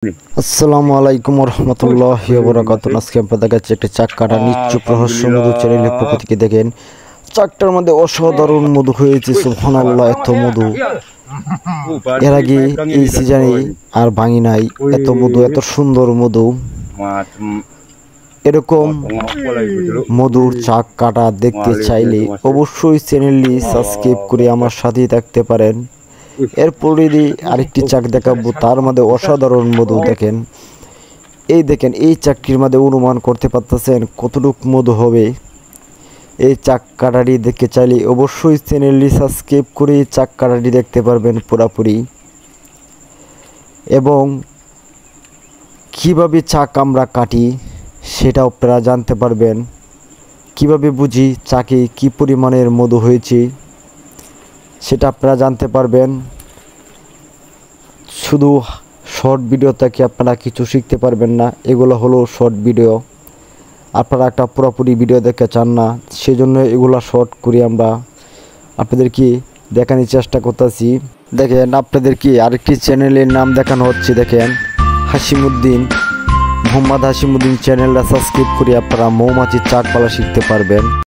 আসসালামু আলাইকুম রহমতুল্লাহি ওয়া বারাকাতুহু। আজকে আপনাদের কাছে একটা চাক কাটা নিশ্চুপ রহস্য মধু চ্যানেলের পক্ষ থেকে দেখেন চাকটার মধ্যে অসাধারণ মধু হয়েছে। সুবহানাল্লাহ, এত মধু এর আগে এই সিজনে আর ভাঙি নাই। এত মধু, এত সুন্দর মধু। এরকম মধুর চাক কাটা দেখতে চাইলে অবশ্যই চ্যানেলটি সাবস্ক্রাইব করে আমার সাথেই থাকতে পারেন। এরপরে আরেকটি চাক দেখাবো, তার মধ্যে অসাধারণ মধু। দেখেন এই চাকটির মধ্যে অনুমান করতে পারতেছেন কতটুকু মধু হবে। এই চাক কাটাটি দেখতে চাইলে অবশ্যই চ্যানেলটি সাবস্ক্রাইব করে চাক কাটাটি দেখতে পারবেন পুরোপুরি। এবং কিভাবে চাক আমরা কাটি সেটাও আপনারা জানতে পারবেন। কিভাবে বুঝি চাকে কি পরিমাণের মধু হয়েছে সেটা আপনারা জানতে পারবেন। শুধু শর্ট ভিডিও থেকে আপনারা কিছু শিখতে পারবেন না। এগুলো হলো শর্ট ভিডিও। আপনারা একটা পুরোপুরি ভিডিও দেখতে চান না, সেজন্য এগুলো শর্ট করে আমরা আপনাদেরকে দেখানোর চেষ্টা করতেছি। দেখেন আপনাদেরকে আরেকটি চ্যানেলের নাম দেখানো হচ্ছে। দেখেন হাসিমুদ্দিন, মোহাম্মদ হাসিমুদ্দিন চ্যানেলটা সাবস্ক্রাইব করে আপনারা মৌমাছির চাক পালা শিখতে পারবেন।